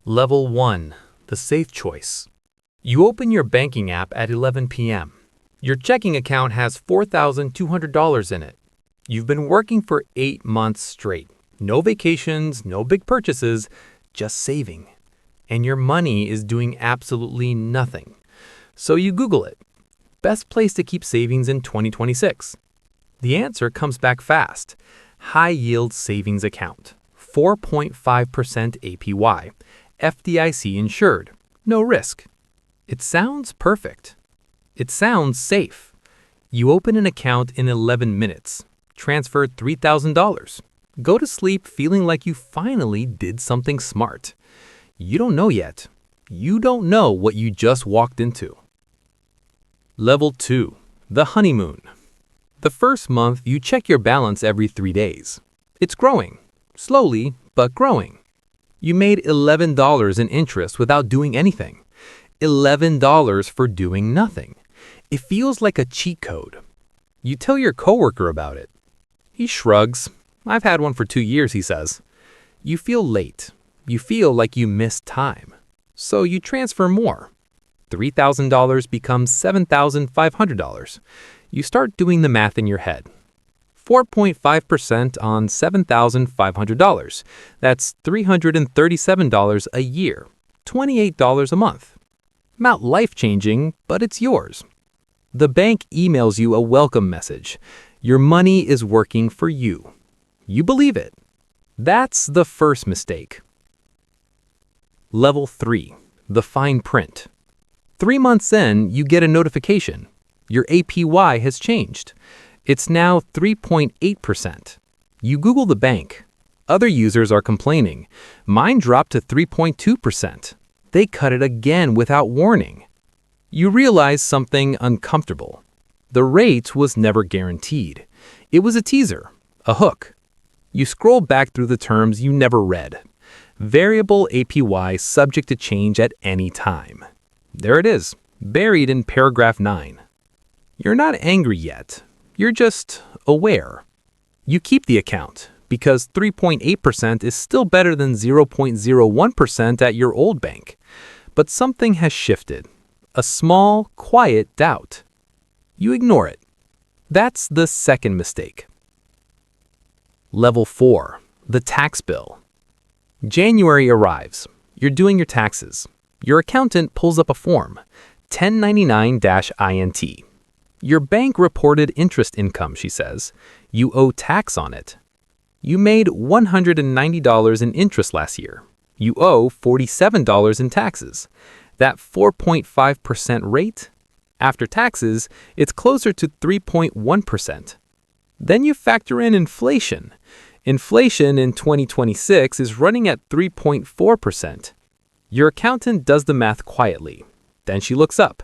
Level 1. The safe choice. You open your banking app at 11 p.m. Your checking account has $4,200 in it. You've been working for 8 months straight. No vacations, no big purchases, just saving. And your money is doing absolutely nothing. So you Google it. Best place to keep savings in 2026. The answer comes back fast. High yield savings account. 4.5% APY. FDIC insured. No risk. It sounds perfect. It sounds safe. You open an account in 11 minutes. Transfer $3,000. Go to sleep feeling like you finally did something smart. You don't know yet. You don't know what you just walked into. Level 2. The honeymoon. The first month, you check your balance every 3 days. It's growing. Slowly, but growing. You made $11 in interest without doing anything. $11 for doing nothing. It feels like a cheat code. You tell your coworker about it. He shrugs. I've had one for 2 years, he says. You feel late. You feel like you missed time. So you transfer more. $3,000 becomes $7,500. You start doing the math in your head. 4.5% on $7,500. That's $337 a year, $28 a month. Not life-changing, but it's yours. The bank emails you a welcome message. Your money is working for you. You believe it. That's the first mistake. Level 3. The fine print. 3 months in, you get a notification. Your APY has changed. It's now 3.8%. You Google the bank. Other users are complaining. Mine dropped to 3.2%. They cut it again without warning. You realize something uncomfortable. The rate was never guaranteed. It was a teaser, a hook. You scroll back through the terms you never read. Variable APY subject to change at any time. There it is, buried in paragraph 9. You're not angry yet. You're just aware. You keep the account because 3.8% is still better than 0.01% at your old bank. But something has shifted. A small, quiet doubt. You ignore it. That's the second mistake. Level 4. The tax bill. January arrives. You're doing your taxes. Your accountant pulls up a form, 1099-INT. Your bank reported interest income, she says. You owe tax on it. You made $190 in interest last year. You owe $47 in taxes. That 4.5% rate? After taxes, it's closer to 3.1%. Then you factor in inflation. Inflation in 2026 is running at 3.4%. Your accountant does the math quietly. Then she looks up.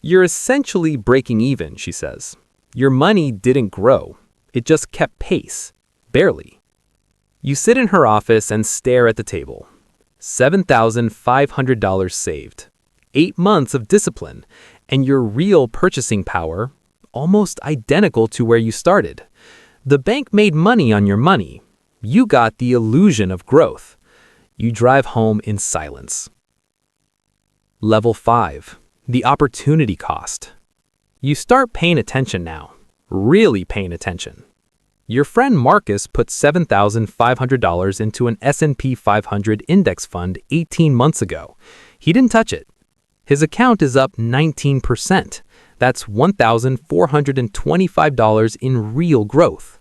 You're essentially breaking even, she says. Your money didn't grow. It just kept pace. Barely. You sit in her office and stare at the table. $7,500 saved. 8 months of discipline. And your real purchasing power, almost identical to where you started. The bank made money on your money. You got the illusion of growth. You drive home in silence. Level 5. The opportunity cost. You start paying attention now. Really paying attention. Your friend Marcus put $7,500 into an S&P 500 index fund 18 months ago. He didn't touch it. His account is up 19%. That's $1,425 in real growth.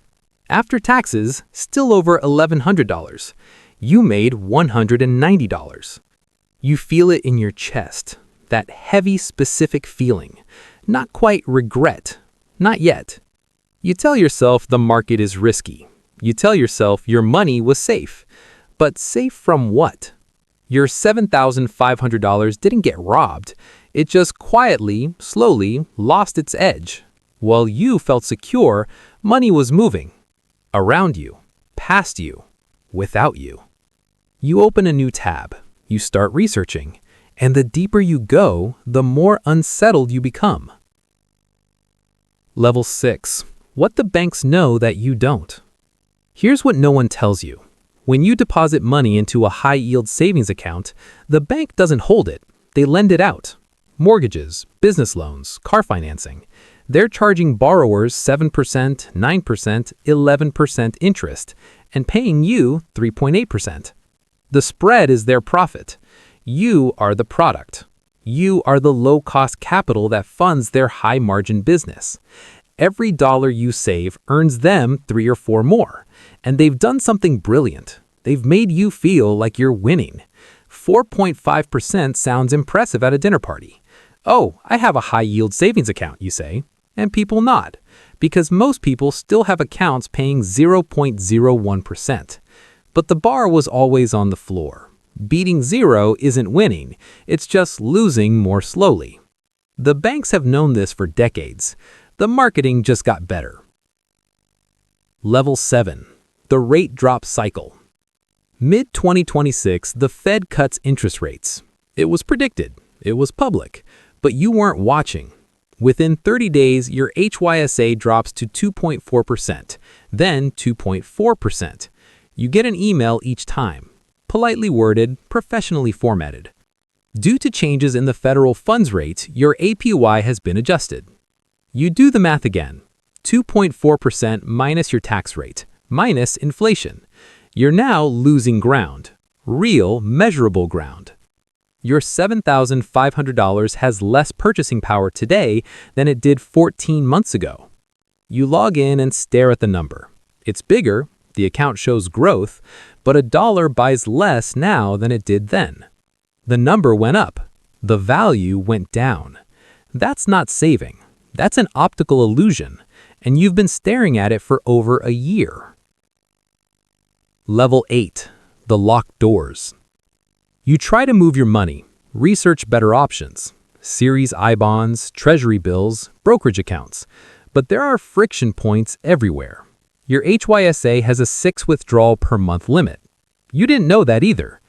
After taxes, still over $1,100. You made $190. You feel it in your chest. That heavy, specific feeling. Not quite regret. Not yet. You tell yourself the market is risky. You tell yourself your money was safe. But safe from what? Your $7,500 didn't get robbed. It just quietly, slowly lost its edge. While you felt secure, money was moving. Around you. Past you. Without you. You open a new tab. You start researching. And the deeper you go, the more unsettled you become. Level 6. What the banks know that you don't. Here's what no one tells you. When you deposit money into a high-yield savings account, the bank doesn't hold it. They lend it out. Mortgages, business loans, car financing. They're charging borrowers 7%, 9%, 11% interest and paying you 3.8%. The spread is their profit. You are the product. You are the low-cost capital that funds their high-margin business. Every dollar you save earns them 3 or 4 more, and they've done something brilliant. They've made you feel like you're winning. 4.5% sounds impressive at a dinner party. Oh, I have a high-yield savings account, you say, and people nod, because most people still have accounts paying 0.01%. But the bar was always on the floor. Beating zero isn't winning, it's just losing more slowly. The banks have known this for decades. The marketing just got better. Level 7. The rate drop cycle. Mid-2026, the Fed cuts interest rates. It was predicted. It was public. But you weren't watching. Within 30 days, your HYSA drops to 2.4%, then 2.4%. You get an email each time. Politely worded, professionally formatted. Due to changes in the federal funds rate, your APY has been adjusted. You do the math again. 2.4% minus your tax rate, minus inflation. You're now losing ground. Real, measurable ground. Your $7,500 has less purchasing power today than it did 14 months ago. You log in and stare at the number. It's bigger, the account shows growth, but $1 buys less now than it did then. The number went up. The value went down. That's not saving. That's an optical illusion, and you've been staring at it for over a year. Level 8. The locked doors. You try to move your money, research better options, Series I bonds, treasury bills, brokerage accounts, but there are friction points everywhere. Your HYSA has a 6 withdrawal per month limit. You didn't know that either.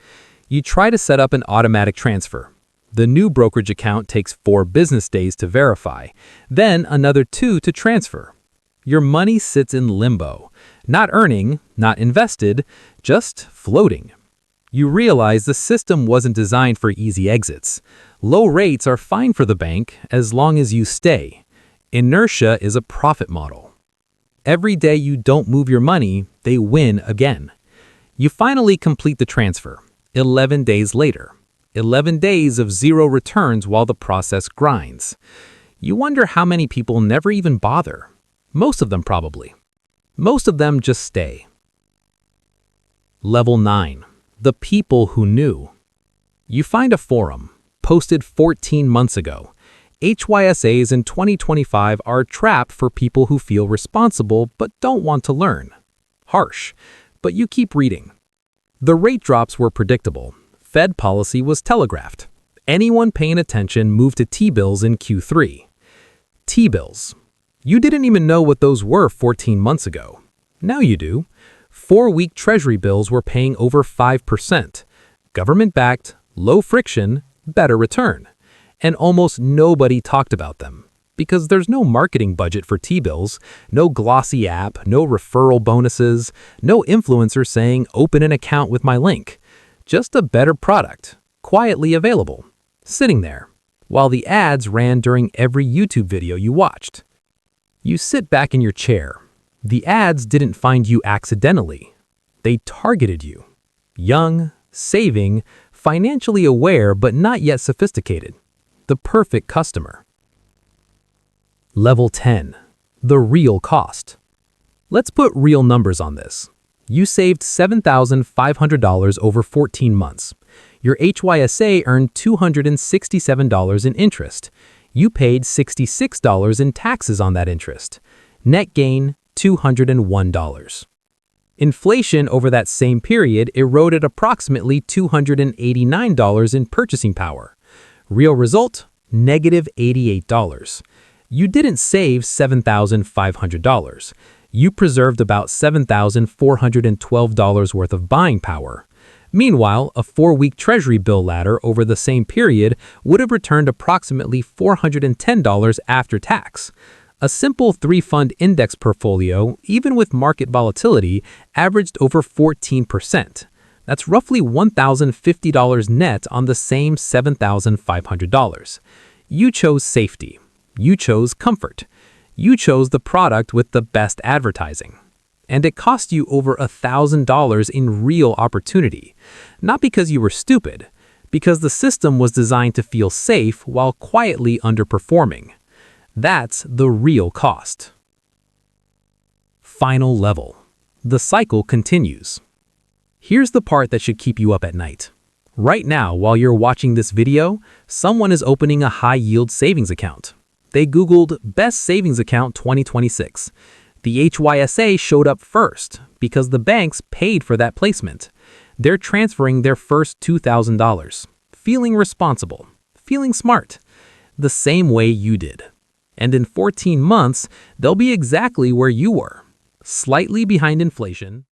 You try to set up an automatic transfer. The new brokerage account takes 4 business days to verify, then another 2 to transfer. Your money sits in limbo, not earning, not invested, just floating. You realize the system wasn't designed for easy exits. Low rates are fine for the bank as long as you stay. Inertia is a profit model. Every day you don't move your money, they win again. You finally complete the transfer, 11 days later. 11 days of zero returns while the process grinds. You wonder how many people never even bother. Most of them probably. Most of them just stay. Level 9. The people who knew. You find a forum, posted 14 months ago. HYSAs in 2025 are a trap for people who feel responsible but don't want to learn. Harsh, but you keep reading. The rate drops were predictable. Fed policy was telegraphed. Anyone paying attention moved to T-bills in Q3. T-bills. You didn't even know what those were 14 months ago. Now you do. 4-week treasury bills were paying over 5%. Government-backed, low friction, better return. And almost nobody talked about them. Because there's no marketing budget for T-bills, no glossy app, no referral bonuses, no influencer saying, "Open an account with my link." Just a better product, quietly available, sitting there, while the ads ran during every YouTube video you watched. You sit back in your chair. The ads didn't find you accidentally. They targeted you. Young, saving, financially aware but not yet sophisticated. The perfect customer. Level 10. The real cost. Let's put real numbers on this. You saved $7,500 over 14 months. Your HYSA earned $267 in interest. You paid $66 in taxes on that interest. Net gain, $201. Inflation over that same period eroded approximately $289 in purchasing power. Real result, negative $88. You didn't save $7,500. You preserved about $7,412 worth of buying power. Meanwhile, a 4-week treasury bill ladder over the same period would have returned approximately $410 after tax. A simple 3-fund index portfolio, even with market volatility, averaged over 14%. That's roughly $1,050 net on the same $7,500. You chose safety. You chose comfort. You chose the product with the best advertising. And it cost you over $1,000 in real opportunity. Not because you were stupid, because the system was designed to feel safe while quietly underperforming. That's the real cost. Final level. The cycle continues. Here's the part that should keep you up at night. Right now, while you're watching this video, someone is opening a high-yield savings account. They Googled Best Savings Account 2026. The HYSA showed up first because the banks paid for that placement. They're transferring their first $2,000. Feeling responsible. Feeling smart. The same way you did. And in 14 months, they'll be exactly where you were. Slightly behind inflation.